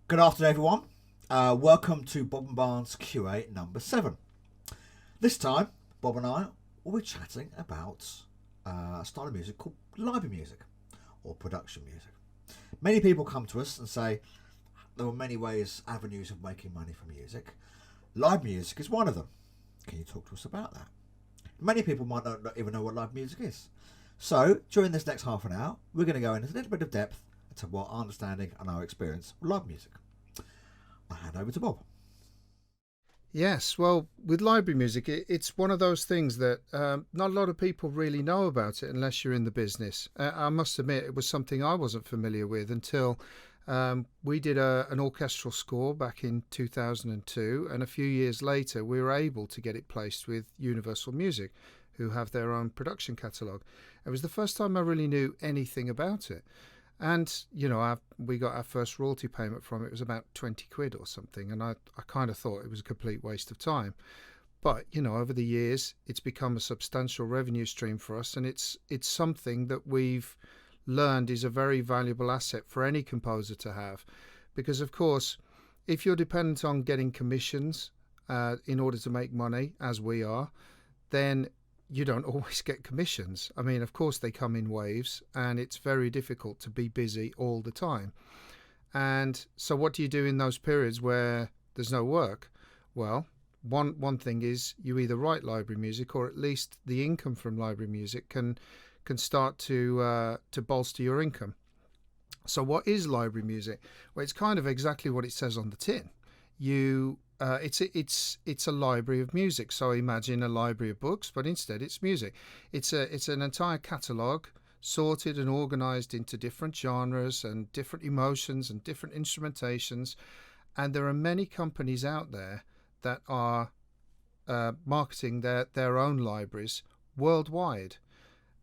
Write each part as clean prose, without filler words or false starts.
Good afternoon, everyone. Welcome to Bob and Barnes QA number 7. This time, Bob and I will be chatting about a style of music called library music or production music. Many people come to us and say there are many avenues of making money from music. Live music is one of them. Can you talk to us about that? Many people might not even know what live music is. So, during this next half an hour, we're going to go into a little bit of depth to what our understanding and our experience with live music. I'll hand over to Bob. Yes, well, with library music, it's one of those things that not a lot of people really know about it unless you're in the business. I must admit, it was something I wasn't familiar with until we did an orchestral score back in 2002, and a few years later, we were able to get it placed with Universal Music, who have their own production catalogue. It was the first time I really knew anything about it. And, we got our first royalty payment from it. It was about 20 quid or something. And I kind of thought it was a complete waste of time. But, over the years, it's become a substantial revenue stream for us. And it's something that we've learned is a very valuable asset for any composer to have. Because, of course, if you're dependent on getting commissions in order to make money, as we are, then you don't always get commissions. I mean, of course, they come in waves, and it's very difficult to be busy all the time. And so what do you do in those periods where there's no work? Well, one thing is you either write library music, or at least the income from library music can start to bolster your income. So what is library music? Well, it's kind of exactly what it says on the tin. It's a library of music. So imagine a library of books, but instead it's music. It's an entire catalogue sorted and organised into different genres and different emotions and different instrumentations. And there are many companies out there that are marketing their own libraries worldwide.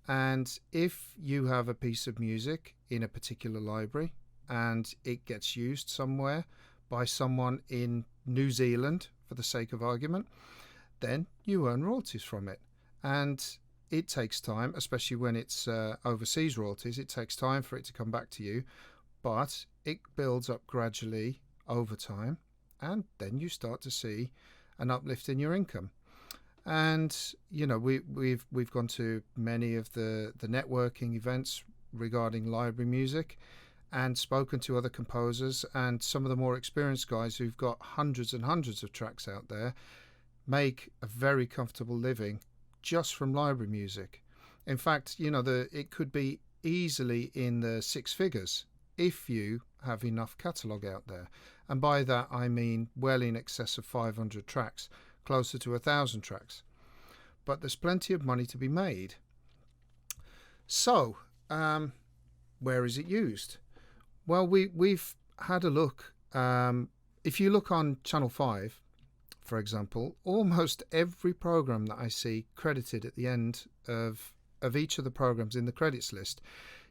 And if you have a piece of music in a particular library and it gets used somewhere by someone in New Zealand, for the sake of argument, then you earn royalties from it. And it takes time, especially when it's overseas royalties, it takes time for it to come back to you, but it builds up gradually over time, and then you start to see an uplift in your income. And we've gone to many of the networking events regarding library music, and spoken to other composers, and some of the more experienced guys who've got hundreds and hundreds of tracks out there make a very comfortable living just from library music. In fact, it could be easily in the six figures if you have enough catalogue out there. And by that I mean well in excess of 500 tracks, closer to 1,000 tracks. But there's plenty of money to be made. So, where is it used? Well, we've had a look. If you look on Channel 5, for example, almost every program that I see credited at the end of each of the programs in the credits list,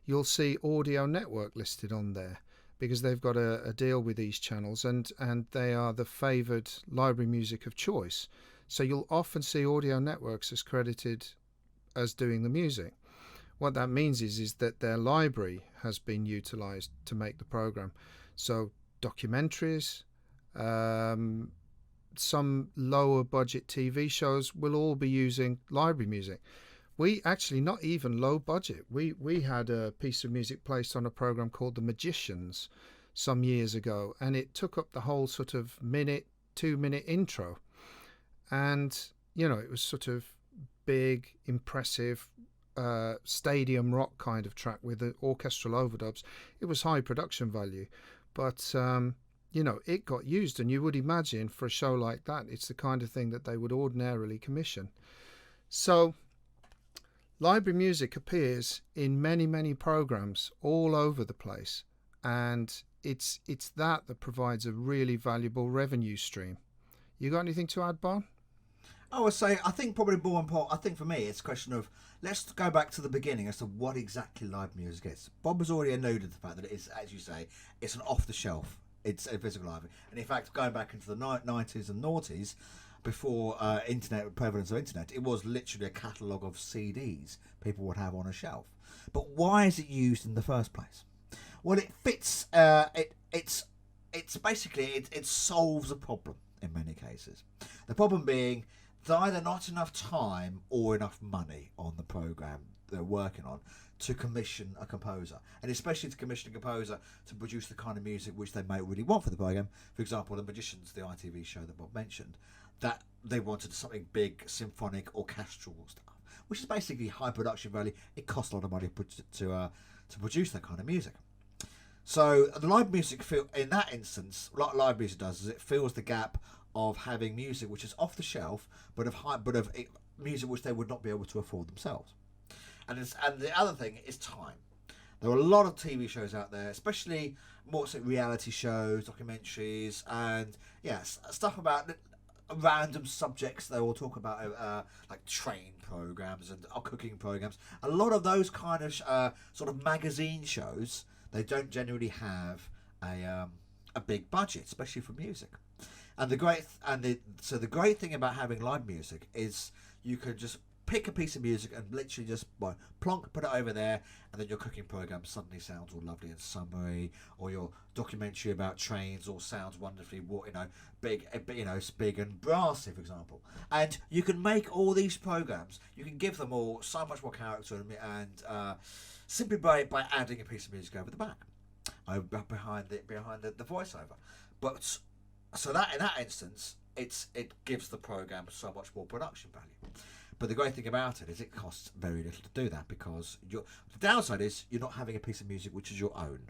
you'll see Audio Network listed on there, because they've got a deal with these channels, and they are the favoured library music of choice. So you'll often see Audio Networks as credited as doing the music. What that means is that their library has been utilised to make the program. So documentaries, some lower budget TV shows will all be using library music. We actually, not even low budget. We had a piece of music placed on a program called The Magicians some years ago, and it took up the whole sort of 2-minute intro. And, it was sort of big, impressive, stadium rock kind of track with the orchestral overdubs. It was high production value, but it got used, and you would imagine for a show like that it's the kind of thing that they would ordinarily commission. So library music appears in many programs all over the place, and it's that provides a really valuable revenue stream. You got anything to add, Barn? I would say, I think probably more important, I think for me, it's a question of, let's go back to the beginning as to what exactly live music is. Bob has already alluded to the fact that it is, as you say, it's an off-the-shelf, it's a physical library. And in fact, going back into the 90s and noughties, before prevalence of internet, it was literally a catalogue of CDs people would have on a shelf. But why is it used in the first place? Well, it fits, it's it's basically it solves a problem in many cases. The problem being there's either not enough time or enough money on the program they're working on to commission a composer, and especially to commission a composer to produce the kind of music which they may really want for the program. For example, The Magicians, the ITV show that Bob mentioned, that they wanted something big, symphonic, orchestral stuff, which is basically high production value. It costs a lot of money to produce that kind of music. So the live music in that instance, what live music does is it fills the gap of having music which is off the shelf, but of music which they would not be able to afford themselves. And the other thing is time. There are a lot of TV shows out there, especially more so reality shows, documentaries, and stuff about random subjects. They all talk about like train programs and cooking programs. A lot of those kind of sort of magazine shows, they don't generally have a big budget, especially for music. And the great thing about having live music is you can just pick a piece of music and literally just plonk, put it over there, and then your cooking program suddenly sounds all lovely and summery, or your documentary about trains all sounds wonderfully, big and brassy, for example. And you can make all these programs, you can give them all so much more character and simply by adding a piece of music over the back, behind the voiceover. But so that in that instance, it gives the program so much more production value. But the great thing about it is it costs very little to do that, because the downside is you're not having a piece of music which is your own.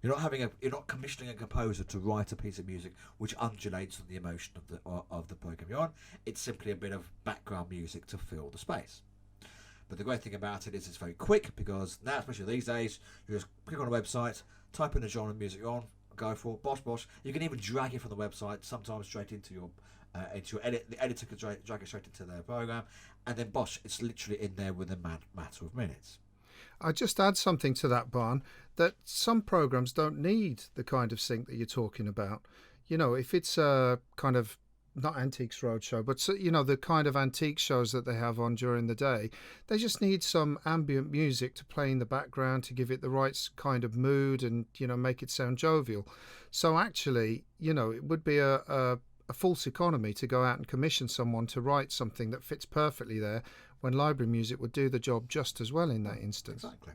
You're not commissioning a composer to write a piece of music which undulates with the emotion of the program you're on. It's simply a bit of background music to fill the space. But the great thing about it is it's very quick, because now, especially these days, you just click on a website, type in the genre of music you're on, go for it, bosh. You can even drag it from the website, sometimes straight into your edit. The editor can drag it straight into their program, and then bosh, it's literally in there within a matter of minutes. I just add something to that, Barn, that some programs don't need the kind of sync that you're talking about. If it's a kind of, not Antiques Roadshow, but the kind of antique shows that they have on during the day, they just need some ambient music to play in the background to give it the right kind of mood and make it sound jovial. So actually, it would be a false economy to go out and commission someone to write something that fits perfectly there, when library music would do the job just as well in that instance. Exactly.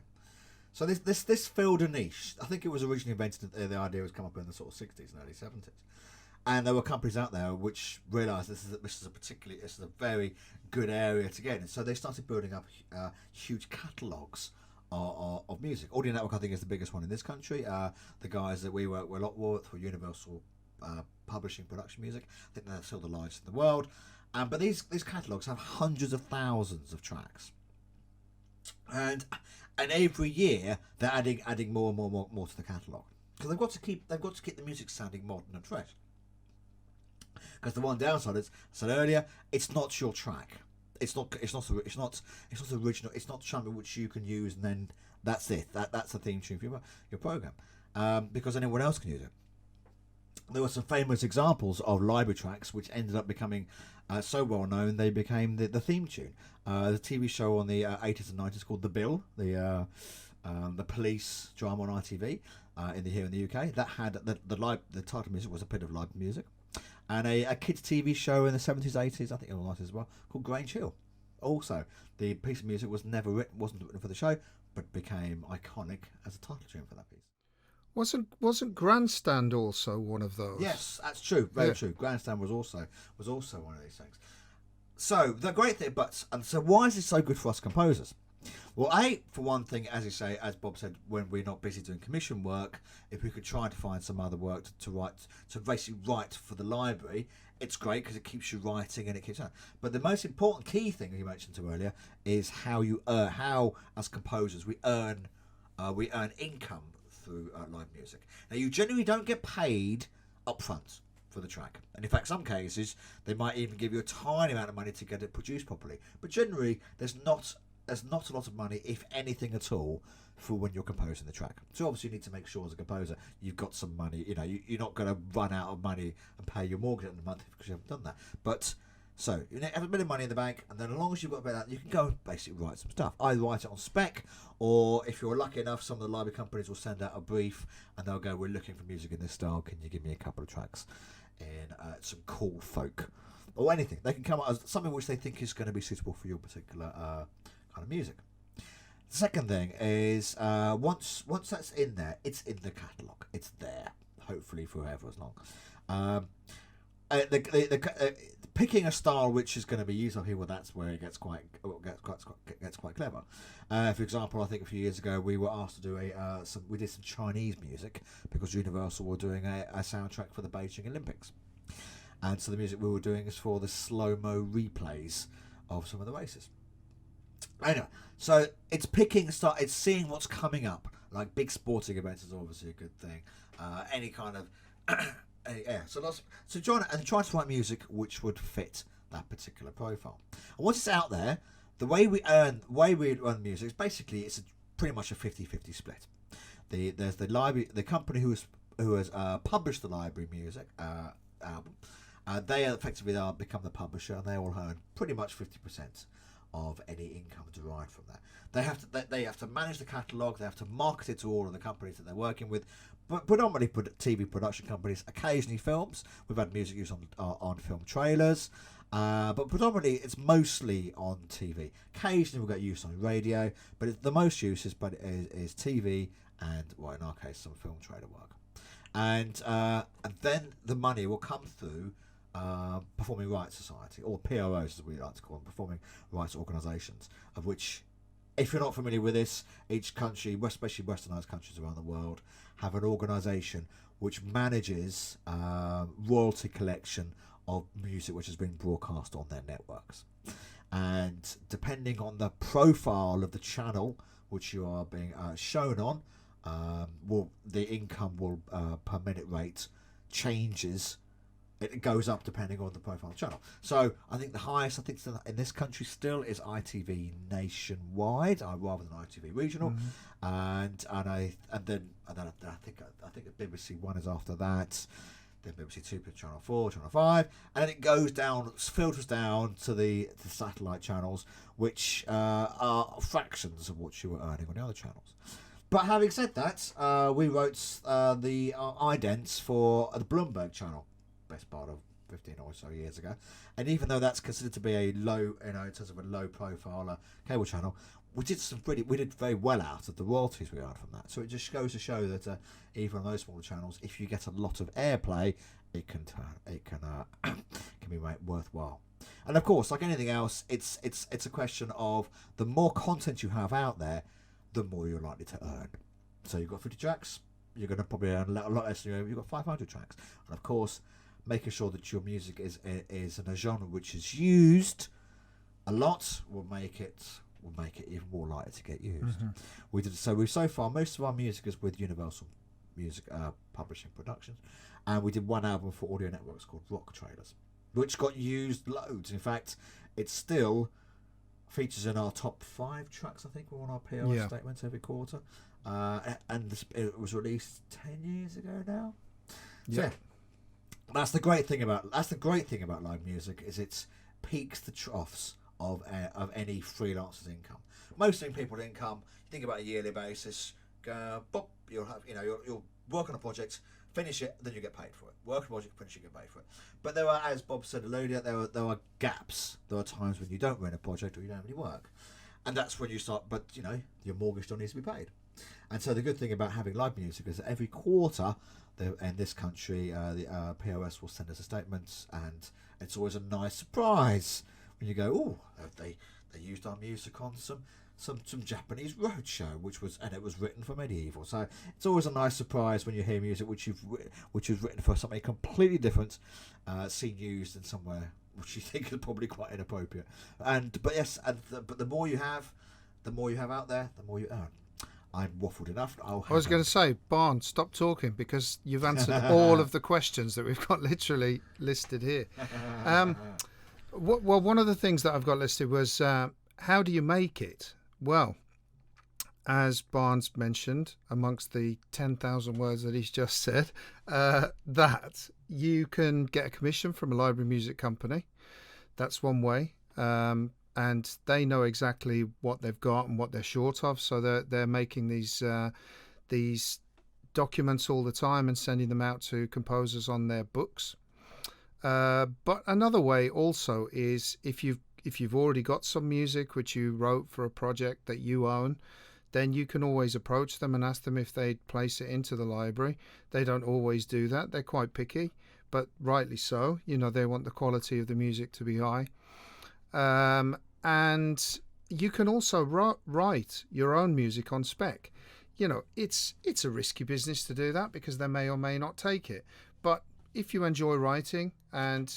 So this filled a niche. I think it was originally invented. The idea was come up in the sort of 60s and early 70s. And there were companies out there which realised this is a very good area to get in. So they started building up huge catalogues of music. Audio Network, I think, is the biggest one in this country. The guys that we work with a lot with for Universal Publishing Production Music, I think they're still the largest in the world. But these catalogues have hundreds of thousands of tracks, and every year they're adding more and more to the catalogue, because they've got to keep the music sounding modern and fresh. Because the one downside is, I said earlier, it's not your track. It's not original. It's not something which you can use and then that's it. That's the theme tune for your program, because anyone else can use it. There were some famous examples of library tracks which ended up becoming so well known they became the theme tune. The TV show on the 80s and 90s called The Bill, the police drama on ITV here in the UK, that had the title music was a bit of live music. And a kids' TV show in the 70s, 80s, I think in the 90s as well, called Grange Hill. Also, the piece of music wasn't written for the show, but became iconic as a title tune for that piece. Wasn't Grandstand also one of those? Yes, that's true. Very true. Grandstand was also one of these things. So the great thing, so why is it so good for us composers? Well, for one thing, as you say, as Bob said, when we're not busy doing commission work, if we could try to find some other work to basically write for the library, it's great because it keeps you writing and it keeps. But the most important key thing you mentioned to earlier is how as composers we earn income through live music. Now, you generally don't get paid upfront for the track, and in fact, some cases they might even give you a tiny amount of money to get it produced properly. But generally, there's not a lot of money, if anything at all, for when you're composing the track. So obviously you need to make sure as a composer you've got some money. You're not going to run out of money and pay your mortgage in a month because you haven't done that. But So you have a bit of money in the bank, and then as long as you've got a bit of that, you can go and basically write some stuff. Either write it on spec, or if you're lucky enough, some of the library companies will send out a brief, and they'll go, "We're looking for music in this style. Can you give me a couple of tracks in some cool folk or anything?" They can come up with something which they think is going to be suitable for your particular kind of music. The second thing is once that's in there, it's in the catalogue. It's there, hopefully forever as long. Picking a style which is going to be used on people, that's where it gets quite clever. For example, I think a few years ago we were asked to do we did some Chinese music because Universal were doing a soundtrack for the Beijing Olympics, and so the music we were doing is for the slow-mo replays of some of the races. Anyway, so it's picking start. It's seeing what's coming up. Like big sporting events is obviously a good thing. Any kind of so trying to write music which would fit that particular profile. And once it's out there, the way we earn music is basically pretty much a 50-50 split. There's the library, the company who has published the library music album. They effectively become the publisher, and they all earn pretty much 50% of any income derived from that. They have to manage the catalogue. They have to market it to all of the companies that they're working with, but predominantly TV production companies. Occasionally films. We've had music used on film trailers, but predominantly it's mostly on TV. Occasionally we'll get use on radio, but the most use is TV and, well, in our case, some film trailer work. And then the money will come through Performing Rights Society, or PROs as we like to call them, Performing Rights Organisations, of which, if you're not familiar with this, each country, especially westernised countries around the world, have an organisation which manages royalty collection of music which has been broadcast on their networks. And depending on the profile of the channel which you are being shown on, the income will per minute rate changes. It goes up depending on the profile of the channel. So I think the highest, in this country still, is ITV nationwide, rather than ITV regional, and then I think BBC One is after that. Then BBC Two, Channel 4, Channel 5, and then it goes down, filters down to the satellite channels, which are fractions of what you were earning on the other channels. But having said that, we wrote the idents for the Bloomberg channel, best part of 15 or so years ago, and even though that's considered to be a low, in terms of a low profile cable channel, we did very well out of the royalties we earned from that. So it just goes to show that even on those smaller channels, if you get a lot of airplay, it can be made worthwhile. And of course, like anything else, it's a question of the more content you have out there, the more you're likely to earn. So you've got 50 tracks, you're going to probably earn a lot less than you've got 500 tracks. And of course, making sure that your music is in a genre which is used a lot will make it even more likely to get used. So far most of our music is with Universal Music Publishing Productions, and we did one album for Audio Networks called Rock Trailers, which got used loads. In fact, it still features in our top 5 tracks. I think we're on our PRS statements every quarter, and it was released 10 years ago now. So that's the great thing about live music, is its peaks to troughs of any freelancer's income. Most people's income, you think about a yearly basis, you'll work on a project, finish it, then you get paid for it. Work on a project, finish it, get paid for it. But there are, as Bob said earlier, there are gaps. There are times when you don't run a project or you don't have any work, and that's when you start. But your mortgage still needs to be paid. And so the good thing about having live music is that every quarter, in this country, the POS will send us a statement, and it's always a nice surprise when you go, "Oh, they used our music on some Japanese roadshow, which was written for Medieval." So it's always a nice surprise when you hear music which is written for something completely different, seen used in somewhere which you think is probably quite inappropriate. But the more you have out there, the more you earn. I've waffled enough. I was going to say, Barnes, stop talking, because you've answered all of the questions that we've got literally listed here. Well, one of the things that I've got listed was how do you make it? Well, as Barnes mentioned, amongst the 10,000 words that he's just said, that you can get a commission from a library music company. That's one way. And they know exactly what they've got and what they're short of, so they're making these documents all the time and sending them out to composers on their books. But another way also is if you've already got some music which you wrote for a project that you own, then you can always approach them and ask them if they'd place it into the library. They don't always do that. They're quite picky, but rightly so. They want the quality of the music to be high. And you can also write your own music on spec. It's a risky business to do that because they may or may not take it. But if you enjoy writing, and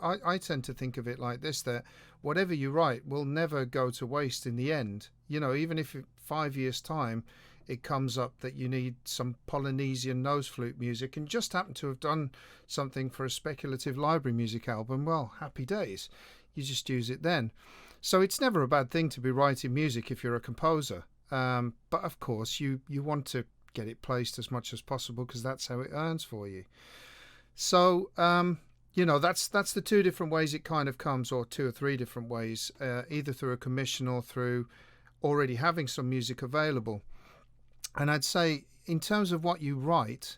I tend to think of it like this, that whatever you write will never go to waste in the end. Even if in 5 years' time it comes up that you need some Polynesian nose flute music and just happen to have done something for a speculative library music album, well, happy days. You just use it then. So it's never a bad thing to be writing music if you're a composer. But of course, you want to get it placed as much as possible because that's how it earns for you. So, that's the two different ways it kind of comes, or two or three different ways, either through a commission or through already having some music available. And I'd say in terms of what you write,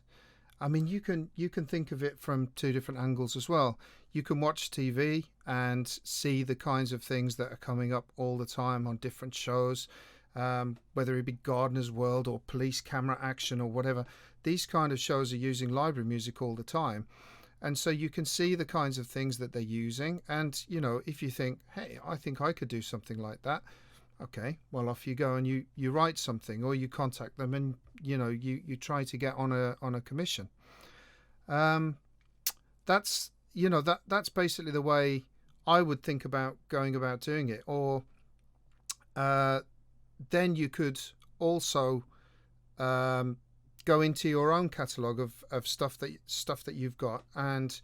I mean, you can think of it from two different angles as well. You can watch TV and see the kinds of things that are coming up all the time on different shows, whether it be Gardener's World or Police Camera Action or whatever. These kind of shows are using library music all the time. And so you can see the kinds of things that they're using. And, if you think, hey, I think I could do something like that. Okay, well, off you go and you write something, or you contact them and, you try to get on a commission. That's basically the way I would think about going about doing it. Or then you could also go into your own catalogue of stuff that you've got and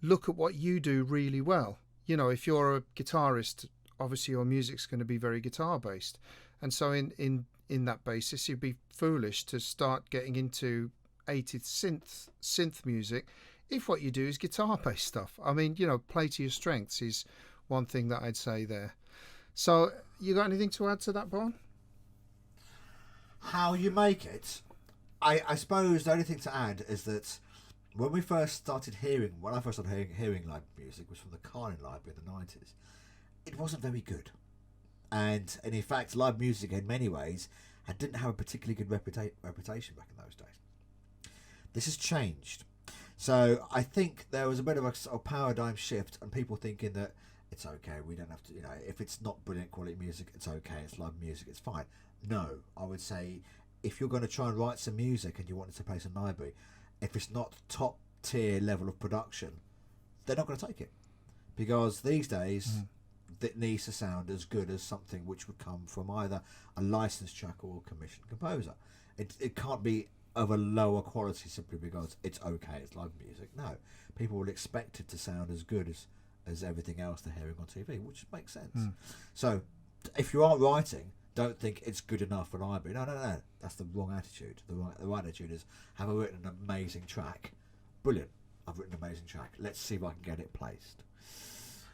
look at what you do really well. If you're a guitarist, obviously your music's going to be very guitar based, and so in that basis you'd be foolish to start getting into 80s synth music if what you do is guitar based stuff. I mean, play to your strengths is one thing that I'd say there. So you got anything to add to that, Bon? How you make it, I suppose the only thing to add is that when I first started hearing live music was from the Carlin Library in the 90s. It wasn't very good, and in fact live music in many ways didn't have a particularly good reputation back in those days. This has changed, so I think there was a bit of a paradigm shift, and people thinking that it's okay, we don't have to, if it's not brilliant quality music, it's okay, it's live music, it's fine. No, I would say if you're going to try and write some music and you want it to place in a library, if it's not top tier level of production, they're not going to take it, because these days that needs to sound as good as something which would come from either a licensed track or a commissioned composer. It can't be of a lower quality simply because it's okay, it's live music. No, people will expect it to sound as good as everything else they're hearing on TV, which makes sense. So if you are writing, don't think it's good enough for library. No. That's the wrong attitude. The right attitude is, have I written an amazing track? Brilliant. I've written an amazing track. Let's see if I can get it placed.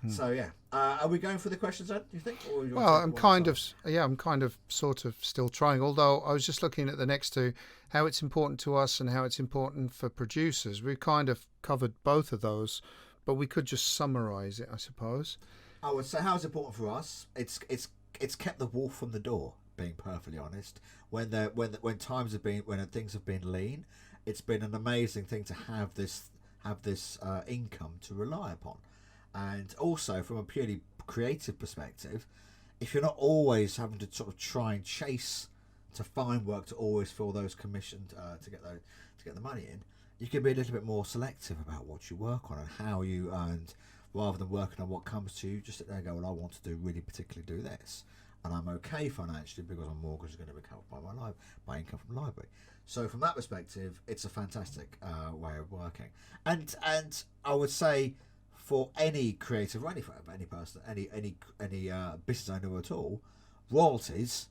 So yeah, are we going for the questions then? Do you think? Or well, I'm kind of sort of still trying. Although I was just looking at the next two, how it's important to us and how it's important for producers. We've kind of covered both of those, but we could just summarise it, I suppose. I would say how it's important for us. It's kept the wolf from the door. Being perfectly honest, when things have been lean, it's been an amazing thing to have this income to rely upon. And also from a purely creative perspective, if you're not always having to sort of try and chase to find work to always fill those commissioned to get the money in, you can be a little bit more selective about what you work on and how you earn, rather than working on what comes to you. Just sit there and go, well, I want to particularly do this, and I'm okay financially because my mortgage is going to be covered by my income from the library. So from that perspective, it's a fantastic way of working. And I would say, for any creative or any firm, any person, any business owner at all, royalties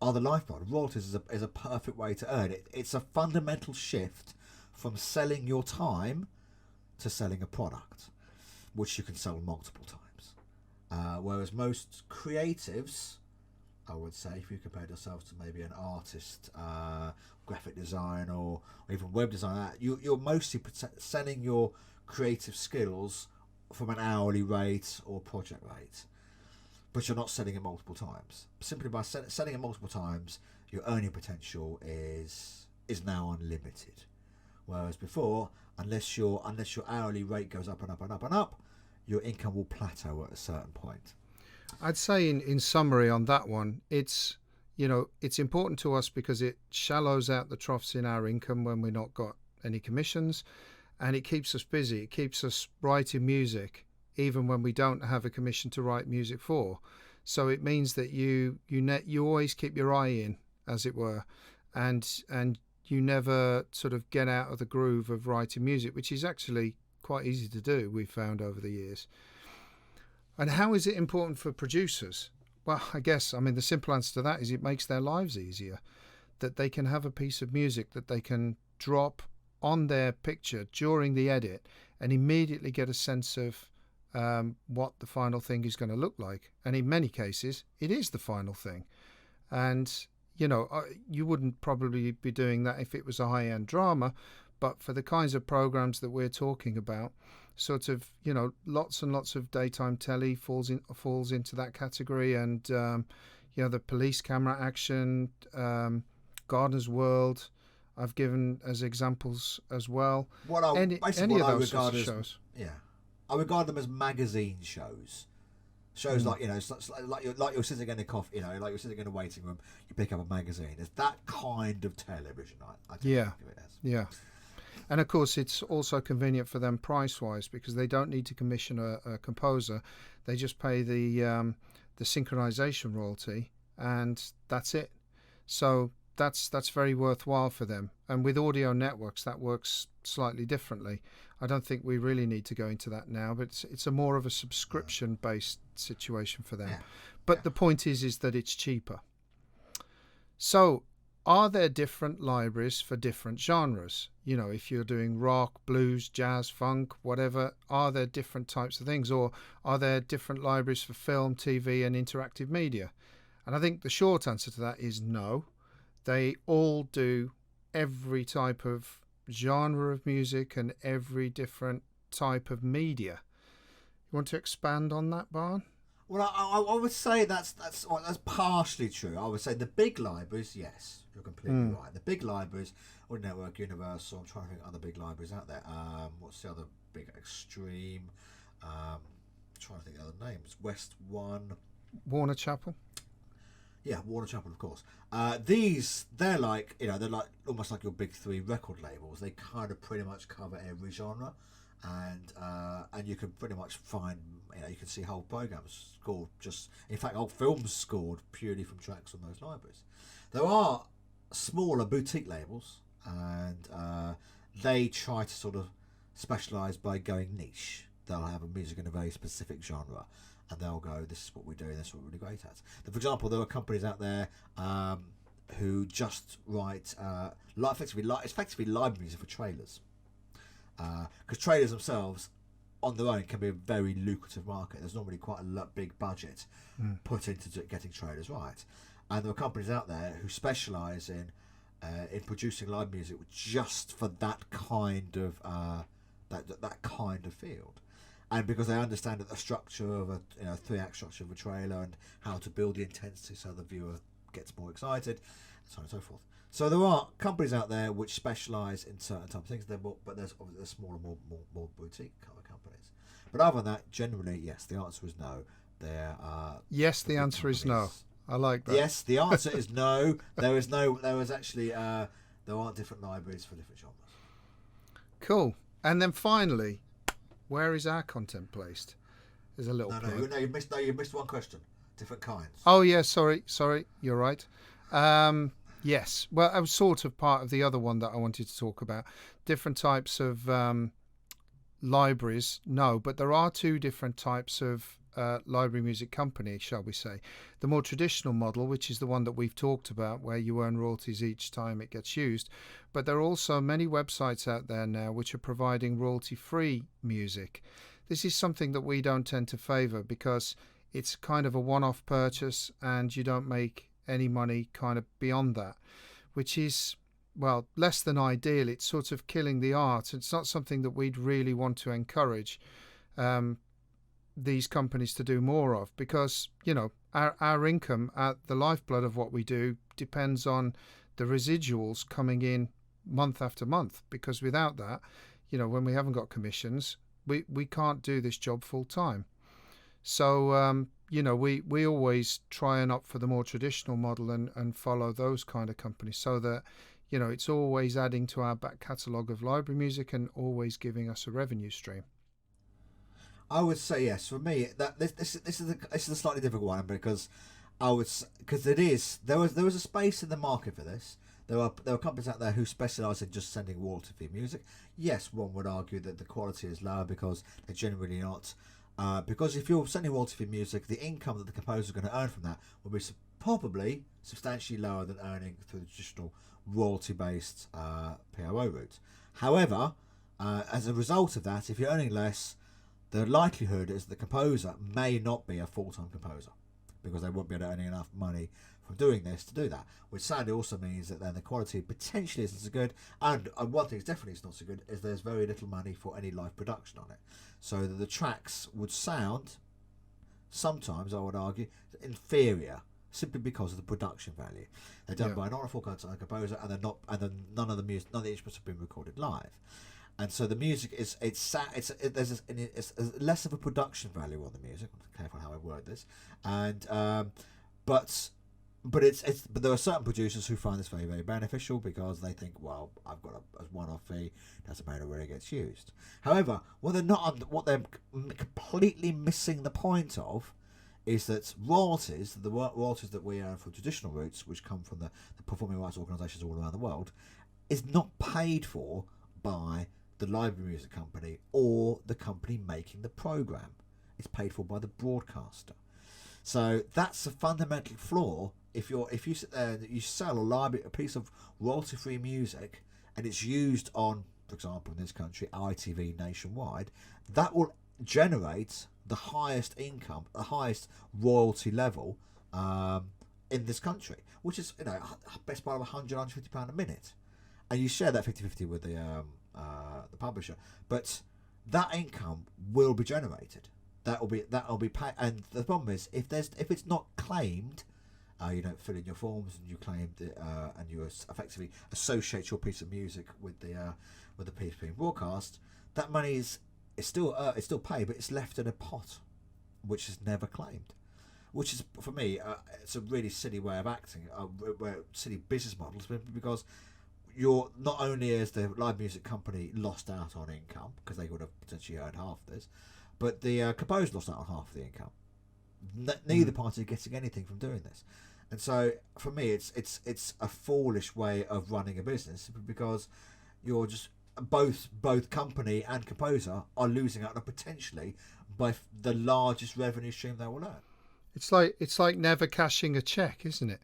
are the lifeblood. Royalties is a perfect way to earn it. It's a fundamental shift from selling your time to selling a product, which you can sell multiple times. Whereas most creatives, I would say, if you compared yourself to maybe an artist, graphic design, or even web design, you're mostly selling your creative skills from an hourly rate or project rate, but you're not selling it multiple times. Simply by selling it multiple times, your earning potential is now unlimited. Whereas before, unless your hourly rate goes up and up and up and up, your income will plateau at a certain point. I'd say in summary on that one, it's it's important to us because it shallows out the troughs in our income when we're not got any commissions, and it keeps us busy. It keeps us writing music even when we don't have a commission to write music for. So it means that you always keep your eye in, as it were, and you never sort of get out of the groove of writing music, which is actually quite easy to do, we've found over the years. And how is it important for producers? Well, I guess, the simple answer to that is it makes their lives easier, that they can have a piece of music that they can drop on their picture during the edit and immediately get a sense of what the final thing is going to look like. And in many cases, it is the final thing. And, you wouldn't probably be doing that if it was a high-end drama, but for the kinds of programs that we're talking about, sort of, lots and lots of daytime telly falls into that category, and the police camera action, Gardener's World, I've given as examples as well. Any of those sorts of shows. Yeah, I regard them as magazine shows. Shows like it's like you're sitting in a coffee, like you're sitting in a waiting room. You pick up a magazine. It's that kind of television. I think of it as. Yeah. And of course, it's also convenient for them price-wise because they don't need to commission a composer. They just pay the synchronization royalty, and that's it. So that's very worthwhile for them. And with audio networks, that works slightly differently. I don't think we really need to go into that now, but it's a more of a subscription-based situation for them. Yeah. But the point is that it's cheaper. So, are there different libraries for different genres? If you're doing rock, blues, jazz, funk, whatever, are there different types of things? Or are there different libraries for film, TV, and interactive media? And I think the short answer to that is no. They all do every type of genre of music and every different type of media. You want to expand on that, Barn? Well, I would say that's partially true. I would say the big libraries, yes, you're completely right. The big libraries, Audio Network, Universal. I'm trying to think of other big libraries out there. What's the other big? Extreme. Trying to think of other names. West One. Warner Chappell. Yeah, Warner Chappell, of course. They're like almost like your big three record labels. They kind of pretty much cover every genre, and you can pretty much find, you can see whole programs scored in fact, whole films scored purely from tracks from those libraries. There are smaller boutique labels, and they try to sort of specialise by going niche. They'll have a music in a very specific genre, and they'll go, this is what we do, this is what we're really great at. For example, there are companies out there who just write effectively library music for trailers. Because trailers themselves, on their own, can be a very lucrative market. There's normally quite a big budget put into getting trailers right. And there are companies out there who specialise in producing live music just for that kind of that kind of field. And because they understand that the structure of a 3-act structure of a trailer and how to build the intensity so the viewer gets more excited, and so on and so forth. So there are companies out there which specialise in certain types of things. But there's obviously smaller, more boutique kind of companies. But other than that, generally, yes, the answer is no. Yes, the answer is no. I like that. Yes, the answer is no. There aren't different libraries for different genres. Cool. And then finally, where is our content placed? There's a little No, you've missed one question. Different kinds. Oh, yeah, sorry, you're right. Yes, well, it was sort of part of the other one that I wanted to talk about. Different types of libraries, no, but there are two different types of library music company, shall we say. The more traditional model, which is the one that we've talked about, where you earn royalties each time it gets used. But there are also many websites out there now which are providing royalty-free music. This is something that we don't tend to favour because it's kind of a one-off purchase, and you don't make any money kind of beyond that, which is, well, less than ideal. It's sort of killing the art. It's not something that we'd really want to encourage these companies to do more of, because, you know, our income, the lifeblood of what we do, depends on the residuals coming in month after month, because without that, you know, when we haven't got commissions, we can't do this job full time. So you know, we always try and opt for the more traditional model and follow those kind of companies, so that, you know, it's always adding to our back catalogue of library music and always giving us a revenue stream. I would say yes. For me, that this is a slightly difficult one, because because there was a space in the market for this. There are companies out there who specialise in just sending royalty-free music. Yes, one would argue that the quality is lower because they're generally not. Because if you're sending royalty-free music, the income that the composer is going to earn from that will be probably substantially lower than earning through the traditional royalty-based PRO route. However, as a result of that, if you're earning less, the likelihood is the composer may not be a full-time composer, because they won't be able to earn enough money from doing this to do that, which sadly also means that then the quality potentially isn't so good. And one thing is definitely it's not so good is there's very little money for any live production on it, so that the tracks would sound sometimes, I would argue, inferior simply because of the production value. They're done by not a full-time composer, and they're not, and then none of the instruments have been recorded live. And so the music is it's less of a production value on the music. I'm careful how I word this, and but there are certain producers who find this very, very beneficial, because they think, well, I've got a one-off fee, doesn't matter where it gets used. However, what they're completely missing the point of is that royalties that we earn from traditional routes, which come from the performing rights organisations all around the world, is not paid for by the library music company or the company making the program. It's paid for by the broadcaster. So that's a fundamental flaw. If you sit there and you sell a piece of royalty-free music, and it's used on, for example, in this country, ITV nationwide, that will generate the highest income, the highest royalty level in this country, which is, you know, best part of £150 a minute, and you share that 50-50 with the publisher, but that income will be generated. That'll be paid. And the problem is, if it's not claimed, you don't fill in your forms and you claim and you effectively associate your piece of music with the piece being broadcast, that money is still paid, but it's left in a pot which is never claimed. Which is, for me, it's a really silly way of acting, silly business models, because you're not only as the live music company lost out on income, because they would have potentially earned half of this, but the composer lost out on half of the income. Neither party are getting anything from doing this, and so for me, it's a foolish way of running a business, because you're just both company and composer are losing out on potentially by the largest revenue stream they will earn. It's like never cashing a check, isn't it?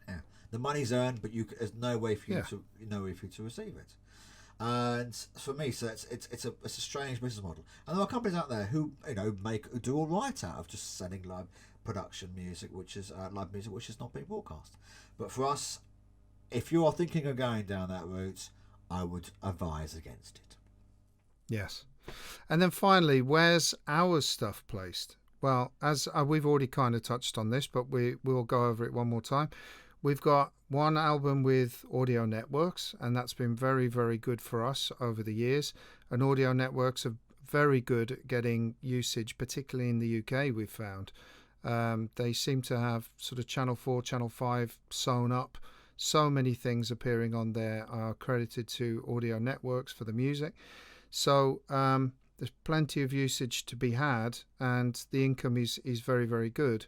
Yeah, the money's earned, but there's no way for you to receive it. And for me, so it's a strange business model. And there are companies out there who do all right out of just selling live production music, which is live music which is not being broadcast. But for us, if you are thinking of going down that route, I would advise against it. Yes. And then finally, where's our stuff placed? Well, as we've already kind of touched on this, but we'll go over it one more time. We've got one album with Audio Networks, and that's been very, very good for us over the years. And Audio Networks are very good at getting usage, particularly in the UK, we've found. They seem to have sort of Channel 4, Channel 5 sewn up. So many things appearing on there are credited to Audio Networks for the music. So there's plenty of usage to be had, and the income is very, very good.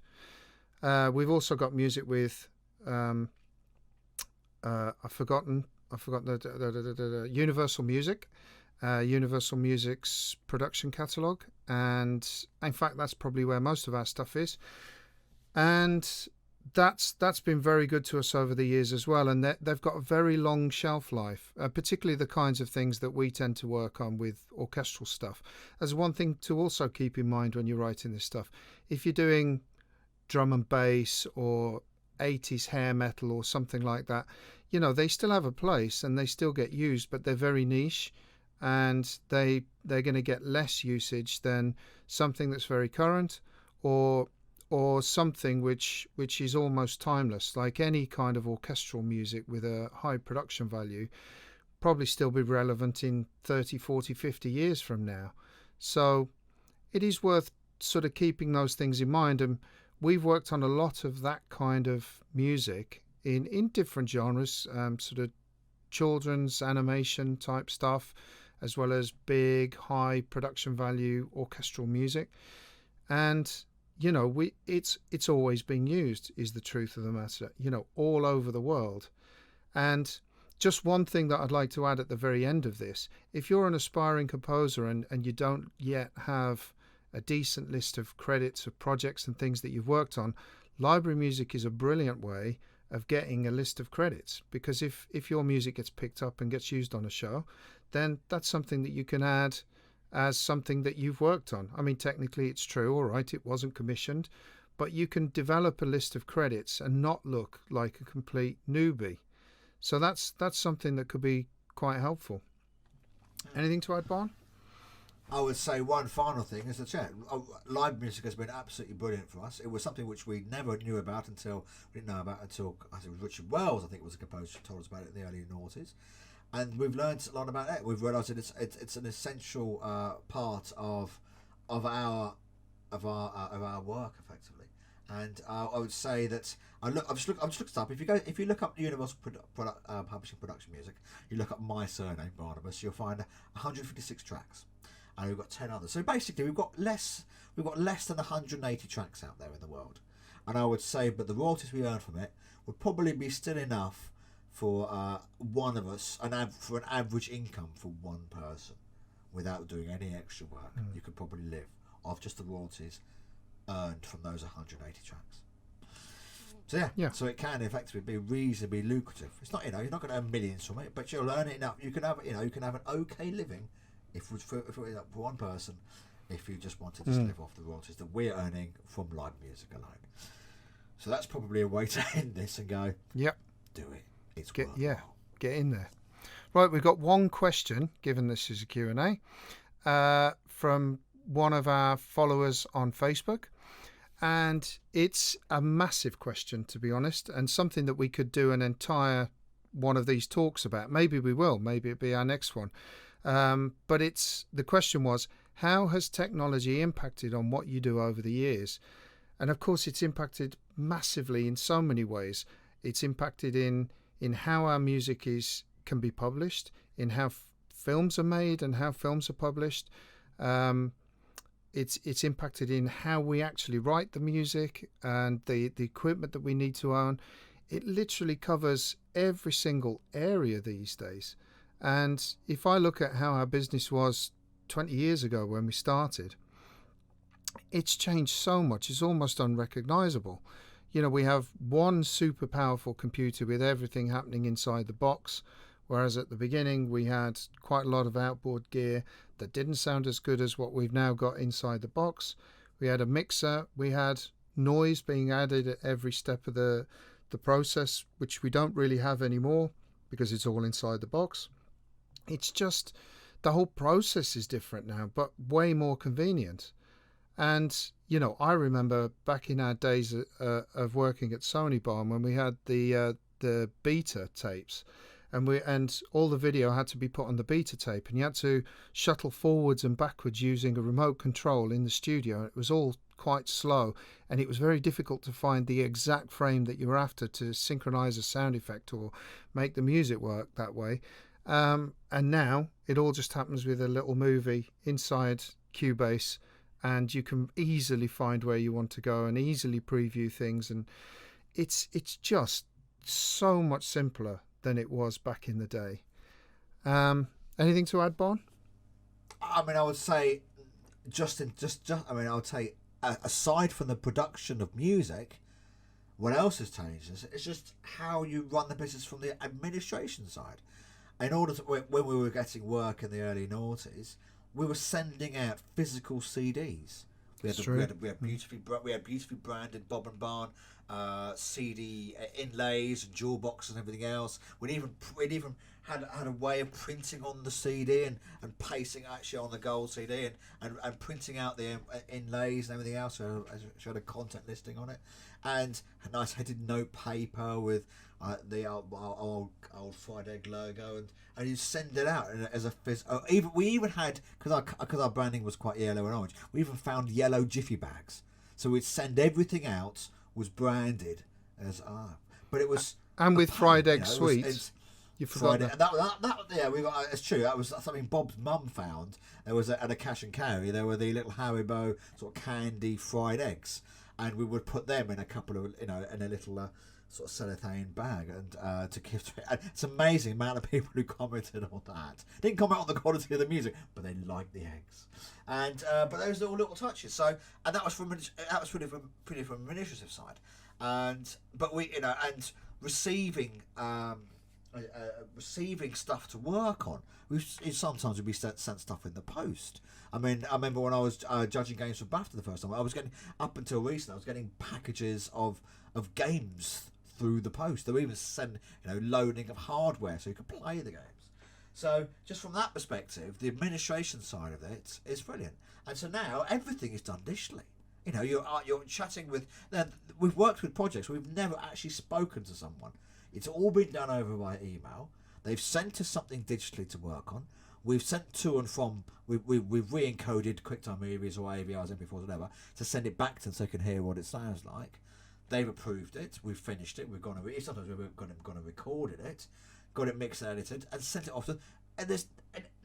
We've also got music with I've forgotten the Universal Music, Universal Music's production catalogue, and in fact that's probably where most of our stuff is. And that's been very good to us over the years as well, and they've got a very long shelf life, particularly the kinds of things that we tend to work on with orchestral stuff. As one thing to also keep in mind when you're writing this stuff, if you're doing drum and bass or 80s hair metal or something like that, they still have a place and they still get used, but they're very niche, and they're going to get less usage than something that's very current, or something which is almost timeless, like any kind of orchestral music with a high production value probably still be relevant in 30, 40, 50 years from now. So it is worth sort of keeping those things in mind, and we've worked on a lot of that kind of music in different genres, sort of children's animation type stuff, as well as big high production value orchestral music. And it's always been used, is the truth of the matter, all over the world. And just one thing that I'd like to add at the very end of this: if you're an aspiring composer and you don't yet have a decent list of credits of projects and things that you've worked on, library music is a brilliant way of getting a list of credits, because if your music gets picked up and gets used on a show, then that's something that you can add as something that you've worked on. I mean, technically it's true, all right, it wasn't commissioned, but you can develop a list of credits and not look like a complete newbie. So that's something that could be quite helpful. Anything to add, Barn? I would say one final thing is that live music has been absolutely brilliant for us. It was something which we never knew about until I think it was Richard Wells, I think it was a composer, who told us about it in the early noughties. And we've learned a lot about it. We've realised that it's an essential part of our work, effectively. And I would say that I've just looked it up. If you look up Universal Publishing Production Music, you look up my surname Barnabas, you'll find 156 tracks, and we've got 10 others. So basically, we've got less than 180 tracks out there in the world. And I would say, but the royalties we earn from it would probably be still enough for one of us, for an average income for one person, without doing any extra work. You could probably live off just the royalties earned from those 180 tracks. So yeah. So it can effectively be reasonably lucrative. It's not, you're not going to earn millions from it, but you'll earn it enough. You can have an okay living for one person, if you just wanted to live off the royalties that we're earning from live music alone. So that's probably a way to end this and go, yep, do it. It's get worthwhile. in there. Right, we've got one question, given this is a Q&A, from one of our followers on Facebook. And it's a massive question, to be honest, and something that we could do an entire one of these talks about. Maybe we will. Maybe it'll be our next one. But the question was, how has technology impacted on what you do over the years? And of course, it's impacted massively in so many ways. It's impacted in how our music can be published, in how films are made and how films are published. It's impacted in how we actually write the music and the equipment that we need to own. It literally covers every single area these days. And if I look at how our business was 20 years ago when we started, it's changed so much. It's almost unrecognizable. We have one super powerful computer with everything happening inside the box, whereas at the beginning we had quite a lot of outboard gear that didn't sound as good as what we've now got inside the box. We had a mixer, we had noise being added at every step of the process, which we don't really have anymore because it's all inside the box. It's just the whole process is different now, but way more convenient. And I remember back in our days of working at Sony Barn, when we had the beta tapes, and all the video had to be put on the beta tape, and you had to shuttle forwards and backwards using a remote control in the studio. It was all quite slow, and it was very difficult to find the exact frame that you were after to synchronize a sound effect or make the music work that way. And now it all just happens with a little movie inside Cubase, and you can easily find where you want to go and easily preview things, and it's just so much simpler than it was back in the day. Anything to add, Bon? I mean, I would say I would say aside from the production of music, What else has changed is just how you run the business from the administration side. In order to, when we were getting work in the early noughties, we were sending out physical CDs. It's true. We had beautifully branded Bob and Barn CD inlays and jewel boxes and everything else. We'd even had a way of printing on the CD and pasting actually on the gold CD and printing out the inlays and everything else. So it showed a content listing on it, and a nice headed note paper with the old fried egg logo, and you send it out as a we even had, because our branding was quite yellow and orange, we even found yellow Jiffy bags, so we'd send everything out was branded as but it was, and with fried egg sweets. You forgot that. Yeah, we got. It's true. That was something Bob's mum found. There was at a cash and carry. There were the little Haribo sort of candy fried eggs, and we would put them in a couple of in a little sort of cellophane bag and to give to it. And it's amazing the amount of people who commented on that. Didn't comment on the quality of the music, but they liked the eggs. And but those little touches. So, and that was really from an administrative side. But we and receiving. Receiving stuff to work on. Sometimes we'd be sent stuff in the post. I mean, I remember when I was judging games for BAFTA the first time, I was getting, up until recently, I was getting packages of games through the post. They were even send loading of hardware so you could play the games. So just from that perspective, the administration side of it is brilliant. And so now everything is done digitally. You're chatting with. We've worked with projects where we've never actually spoken to someone. It's all been done over by email. They've sent us something digitally to work on. We've sent to and from. We've re-encoded QuickTime movies or AVRs, MP4s, whatever, to send it back to them so they can hear what it sounds like. They've approved it. We've finished it. Sometimes we've gone and recorded it, got it mixed and edited, and sent it off to them. And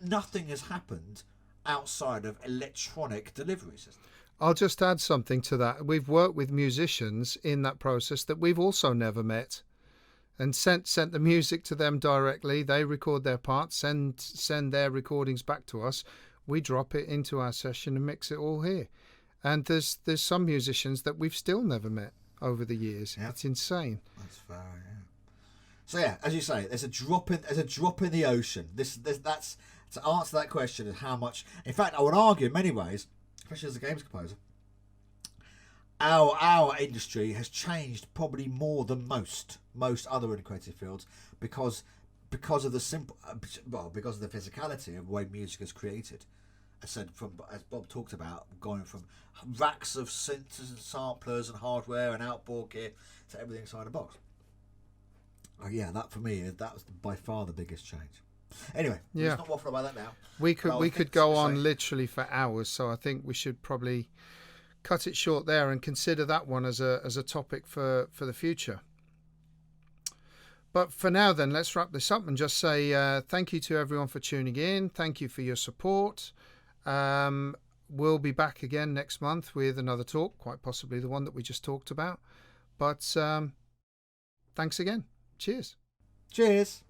nothing has happened outside of electronic delivery system. I'll just add something to that. We've worked with musicians in that process that we've also never met, and sent the music to them directly. They record their parts, send their recordings back to us. We drop it into our session and mix it all here. And there's some musicians that we've still never met over the years. Yep. It's insane. That's fair, yeah. So yeah, as you say, there's a drop in the ocean. That's to answer that question is how much. In fact, I would argue in many ways, especially as a games composer, our industry has changed probably more than most other in creative fields because of the because of the physicality of the way music is created. As Bob talked about, going from racks of synths and samplers and hardware and outboard gear to everything inside a box. Yeah, that for me, that was by far the biggest change. Anyway, let's not waffle about that now. We could go on literally for hours, so I think we should probably cut it short there and consider that one as a topic for the future. But for now then, let's wrap this up and just say thank you to everyone for tuning in. Thank you for your support. We'll be back again next month with another talk, quite possibly the one that we just talked about. But thanks again. Cheers. Cheers.